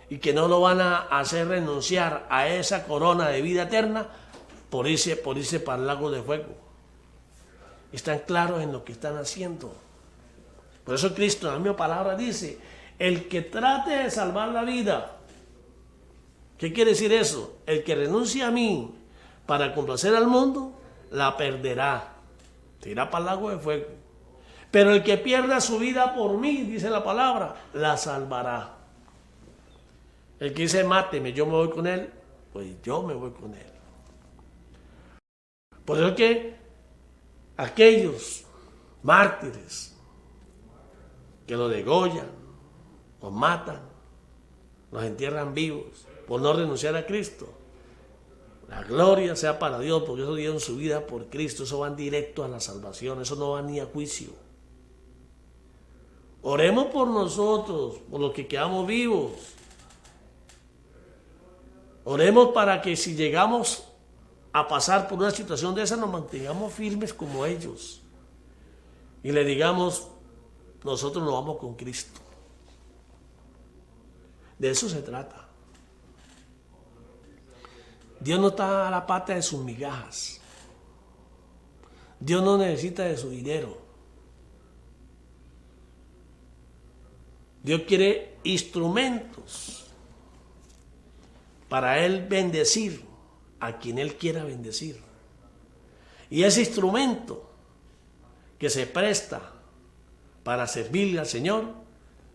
y que no lo van a hacer renunciar a esa corona de vida eterna por irse para el lago de fuego. Están claros en lo que están haciendo. Por eso Cristo en la misma palabra dice, el que trate de salvar la vida. ¿Qué quiere decir eso? El que renuncia a mí para complacer al mundo, la perderá. Se irá para el lago de fuego. Pero el que pierda su vida por mí, dice la palabra, la salvará. El que dice, máteme, yo me voy con él, pues yo me voy con él. Por eso que aquellos mártires que los degollan, los matan, los entierran vivos por no renunciar a Cristo, la gloria sea para Dios, porque ellos dieron su vida por Cristo. Eso van directo a la salvación, eso no va ni a juicio. Oremos por nosotros, por los que quedamos vivos. Oremos para que si llegamos a pasar por una situación de esa, nos mantengamos firmes como ellos. Y le digamos, nosotros nos vamos con Cristo. De eso se trata. Dios no está a la pata de sus migajas. Dios no necesita de su dinero. Dios quiere instrumentos para Él bendecir a quien Él quiera bendecir. Y ese instrumento que se presta para servirle al Señor,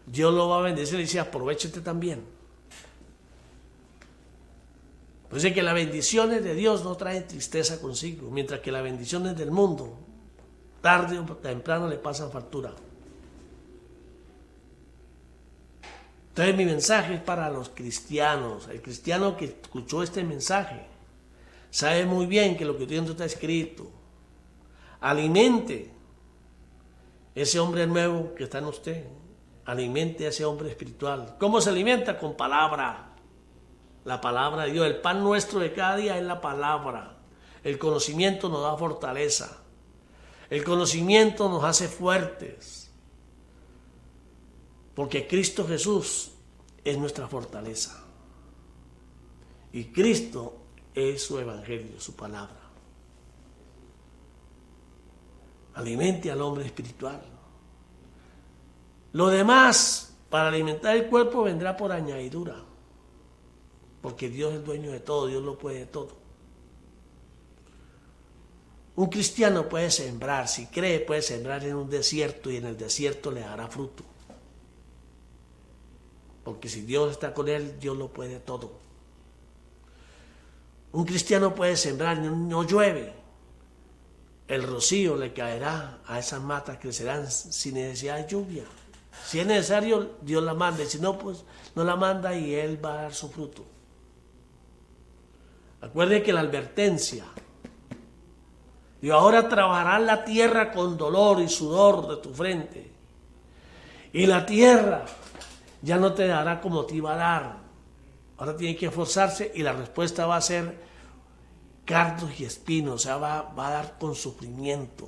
Dios lo va a bendecir y dice, aprovéchate también. Pues es que las bendiciones de Dios no traen tristeza consigo, mientras que las bendiciones del mundo, tarde o temprano, le pasan factura. Entonces mi mensaje es para los cristianos. El cristiano que escuchó este mensaje sabe muy bien que lo que dentro está escrito. Alimente ese hombre nuevo que está en usted. Alimente a ese hombre espiritual. ¿Cómo se alimenta? Con palabra. La palabra de Dios. El pan nuestro de cada día es la palabra. El conocimiento nos da fortaleza. El conocimiento nos hace fuertes. Porque Cristo Jesús es nuestra fortaleza. Y Cristo es su evangelio, su palabra. Alimente al hombre espiritual. Lo demás, para alimentar el cuerpo, vendrá por añadidura. Porque Dios es dueño de todo, Dios lo puede todo. Un cristiano puede sembrar, si cree, puede sembrar en un desierto y en el desierto le dará fruto. Porque si Dios está con él, Dios lo puede todo. Un cristiano puede sembrar, no llueve. El rocío le caerá a esas matas, crecerán sin necesidad de lluvia. Si es necesario, Dios la manda. Y si no, pues no la manda y él va a dar su fruto. Acuerde que la advertencia. Y ahora trabajarás la tierra con dolor y sudor de tu frente. Y la tierra ya no te dará como te iba a dar. Ahora tiene que esforzarse y la respuesta va a ser cardos y espinos, o sea, va a dar con sufrimiento.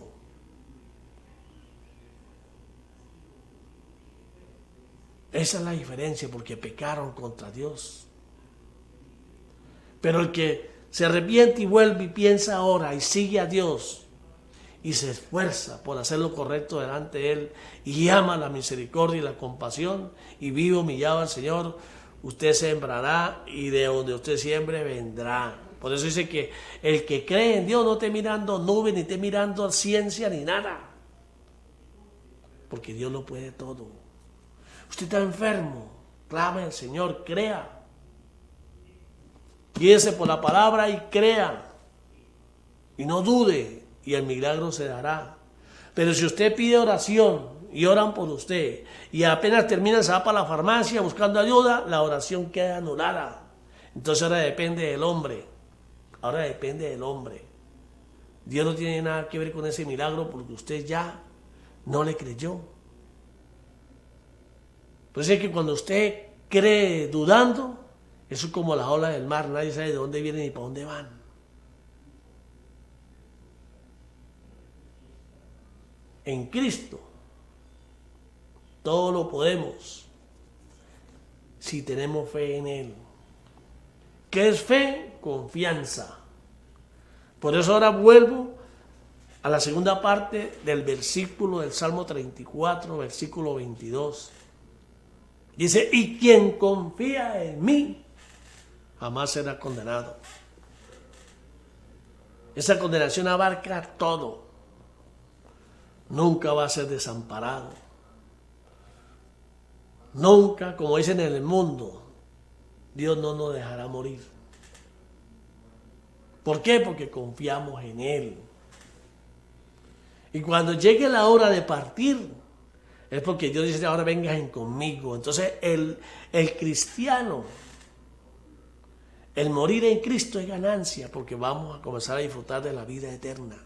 Esa es la diferencia, porque pecaron contra Dios. Pero el que se arrepiente y vuelve y piensa ahora y sigue a Dios y se esfuerza por hacer lo correcto delante de Él y ama la misericordia y la compasión y vive humillado al Señor, usted sembrará y de donde usted siembre vendrá. Por eso dice que el que cree en Dios no esté mirando nubes, ni esté mirando ciencia, ni nada. Porque Dios lo puede todo. Usted está enfermo, clame al Señor, crea. Guíese por la palabra y crea. Y no dude. Y el milagro se dará. Pero si usted pide oración y oran por usted y apenas termina se va para la farmacia buscando ayuda, la oración queda anulada. Entonces ahora depende del hombre. Ahora depende del hombre. Dios no tiene nada que ver con ese milagro porque usted ya no le creyó. Pues es que cuando usted cree dudando, eso es como las olas del mar, nadie sabe de dónde vienen ni para dónde van. En Cristo todo lo podemos si tenemos fe en Él. ¿Qué es fe? Confianza. Por eso ahora vuelvo a la segunda parte del versículo del Salmo 34, versículo 22. Dice, y quien confía en mí jamás será condenado. Esa condenación abarca todo. Nunca va a ser desamparado. Nunca, como dicen en el mundo, Dios no nos dejará morir. ¿Por qué? Porque confiamos en Él. Y cuando llegue la hora de partir, es porque Dios dice, ahora vengan conmigo. Entonces el cristiano, el morir en Cristo es ganancia, porque vamos a comenzar a disfrutar de la vida eterna,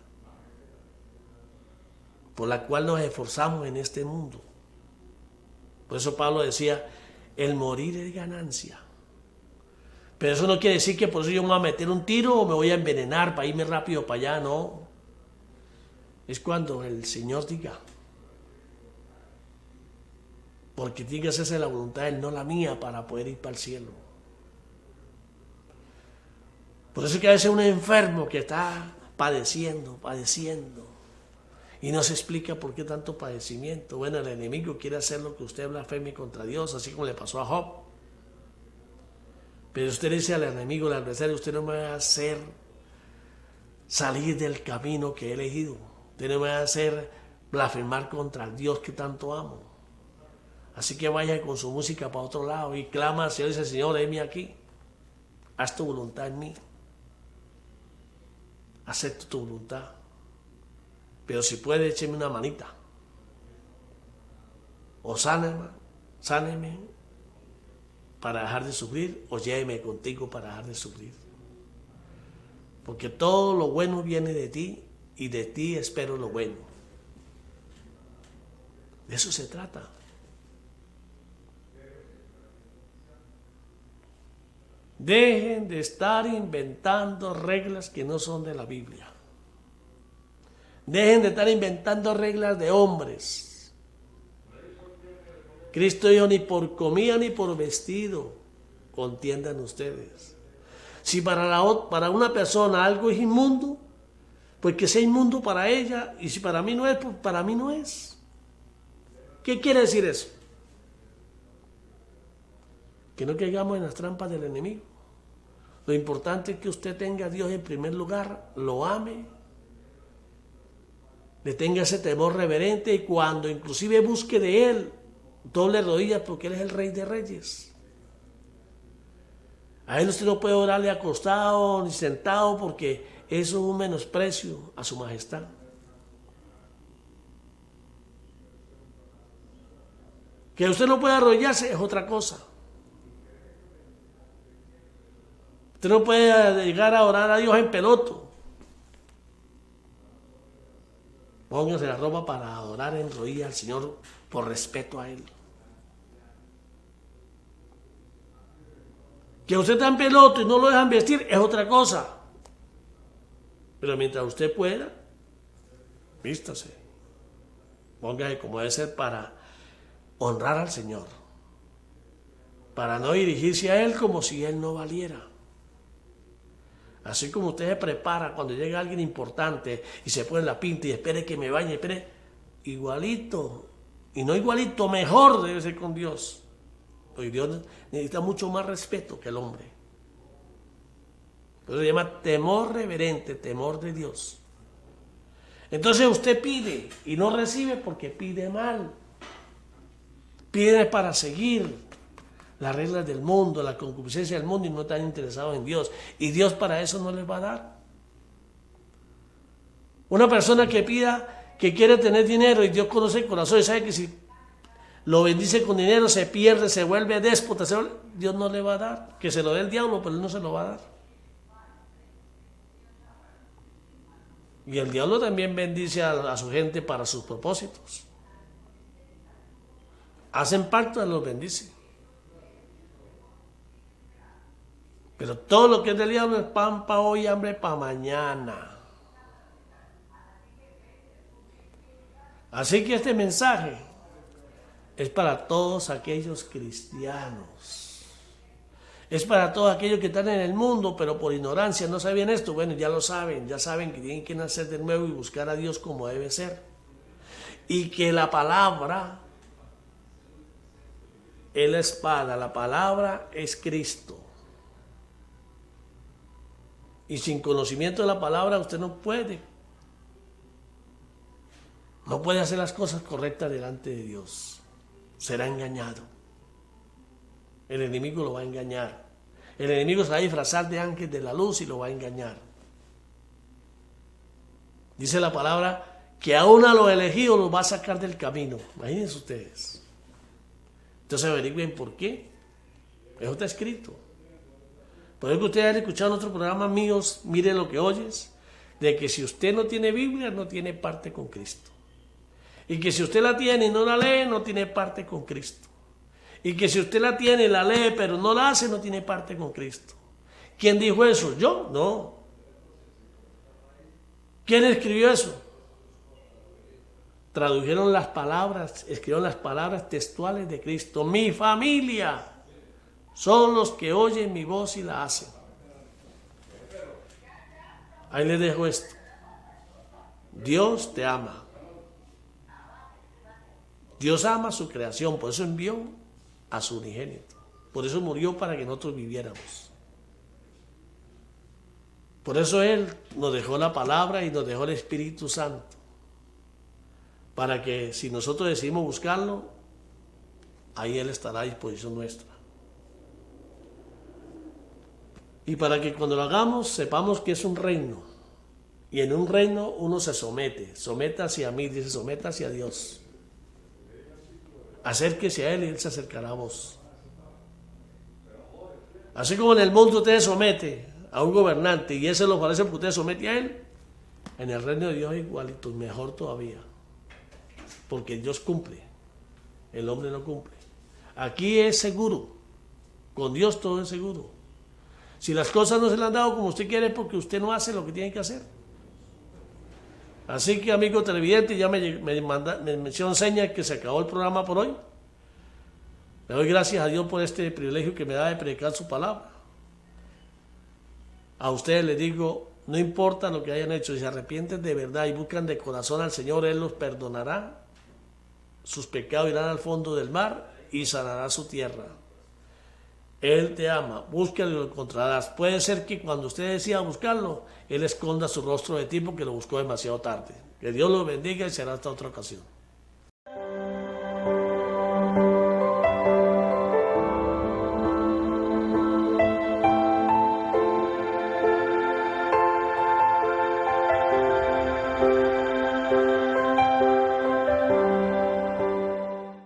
por la cual nos esforzamos en este mundo. Por eso Pablo decía, el morir es ganancia. Pero eso no quiere decir que por eso yo me voy a meter un tiro o me voy a envenenar para irme rápido para allá, no. Es cuando el Señor diga, porque tiene que hacerse la voluntad de Él, no la mía, para poder ir para el cielo. Por eso es que a veces un enfermo que está padeciendo, y no se explica por qué tanto padecimiento. Bueno, el enemigo quiere hacer lo que usted blasfeme contra Dios, así como le pasó a Job. Pero usted dice al enemigo, al adversario, usted no me va a hacer salir del camino que he elegido. Usted no me va a hacer blasfemar contra el Dios que tanto amo. Así que vaya con su música para otro lado y clama al Señor y dice, Señor, heme aquí. Haz tu voluntad en mí. Acepto tu voluntad. Pero si puede, écheme una manita. O sáneme para dejar de sufrir, o lléveme contigo para dejar de sufrir. Porque todo lo bueno viene de ti, y de ti espero lo bueno. De eso se trata. Dejen de estar inventando reglas que no son de la Biblia. Dejen de estar inventando reglas de hombres. Cristo dijo, ni por comida ni por vestido contiendan ustedes. Si para una persona algo es inmundo, pues que sea inmundo para ella, y si para mí no es, pues para mí no es. ¿Qué quiere decir eso? Que no caigamos en las trampas del enemigo. Lo importante es que usted tenga a Dios en primer lugar, lo ame, le tenga ese temor reverente, y cuando inclusive busque de Él, doble rodillas, porque Él es el Rey de Reyes. A Él usted no puede orarle acostado ni sentado, porque eso es un menosprecio a su majestad. Que usted no pueda arrodillarse es otra cosa. Usted no puede llegar a orar a Dios en peloto. Póngase la ropa para adorar en rodillas al Señor por respeto a Él. Que usted está en peloto y no lo dejan vestir es otra cosa. Pero mientras usted pueda, vístase. Póngase como debe ser para honrar al Señor. Para no dirigirse a Él como si Él no valiera. Así como usted se prepara cuando llega alguien importante y se pone la pinta y espere que me bañe, espere, igualito, y no igualito, mejor debe ser con Dios. Porque Dios necesita mucho más respeto que el hombre. Por eso se llama temor reverente, temor de Dios. Entonces usted pide y no recibe porque pide mal. Pide para seguir las reglas del mundo, la concupiscencia del mundo, y no están interesados en Dios. Y Dios para eso no les va a dar. Una persona que pida, que quiere tener dinero, y Dios conoce el corazón y sabe que si lo bendice con dinero se pierde, se vuelve déspota, Dios no le va a dar. Que se lo dé el diablo, pero Él no se lo va a dar. Y el diablo también bendice a su gente para sus propósitos. Hacen pacto, Él los bendice. Pero todo lo que es del diablo es pan para hoy, hambre para mañana. Así que este mensaje es para todos aquellos cristianos. Es para todos aquellos que están en el mundo, pero por ignorancia no sabían esto. Bueno, ya lo saben, ya saben que tienen que nacer de nuevo y buscar a Dios como debe ser. Y que la palabra es la espada, la palabra es Cristo. Y sin conocimiento de la palabra usted no puede. No puede hacer las cosas correctas delante de Dios. Será engañado. El enemigo lo va a engañar. El enemigo se va a disfrazar de ángel de la luz y lo va a engañar. Dice la palabra que aún a los elegidos los va a sacar del camino. Imagínense ustedes. Entonces averigüen por qué. Eso está escrito. Por eso que ustedes han escuchado en otros programas míos, mire lo que oyes, de que si usted no tiene Biblia, no tiene parte con Cristo. Y que si usted la tiene y no la lee, no tiene parte con Cristo. Y que si usted la tiene y la lee, pero no la hace, no tiene parte con Cristo. ¿Quién dijo eso? ¿Yo? No. ¿Quién escribió eso? Tradujeron las palabras, escribieron las palabras textuales de Cristo. Mi familia son los que oyen mi voz y la hacen. Ahí les dejo esto. Dios te ama. Dios ama su creación, por eso envió a su unigénito. Por eso murió para que nosotros viviéramos. Por eso Él nos dejó la palabra y nos dejó el Espíritu Santo. Para que si nosotros decidimos buscarlo, ahí Él estará a disposición nuestra. Y para que cuando lo hagamos, sepamos que es un reino. Y en un reino uno se somete. Sométase a mí, dice, sométase a Dios. Acérquese a Él y Él se acercará a vos. Así como en el mundo usted somete a un gobernante y ese lo parece porque usted somete a Él, en el reino de Dios es igualito, mejor todavía. Porque Dios cumple, el hombre no cumple. Aquí es seguro, con Dios todo es seguro. Si las cosas no se le han dado como usted quiere es porque usted no hace lo que tiene que hacer. Así que, amigo televidente, ya me hicieron señas que se acabó el programa por hoy. Le doy gracias a Dios por este privilegio que me da de predicar su palabra. A ustedes les digo, no importa lo que hayan hecho, si se arrepienten de verdad y buscan de corazón al Señor, Él los perdonará. Sus pecados irán al fondo del mar y sanará su tierra. Él te ama, búscalo y lo encontrarás. Puede ser que cuando usted decida buscarlo, Él esconda su rostro de ti porque lo buscó demasiado tarde. Que Dios lo bendiga y será hasta otra ocasión.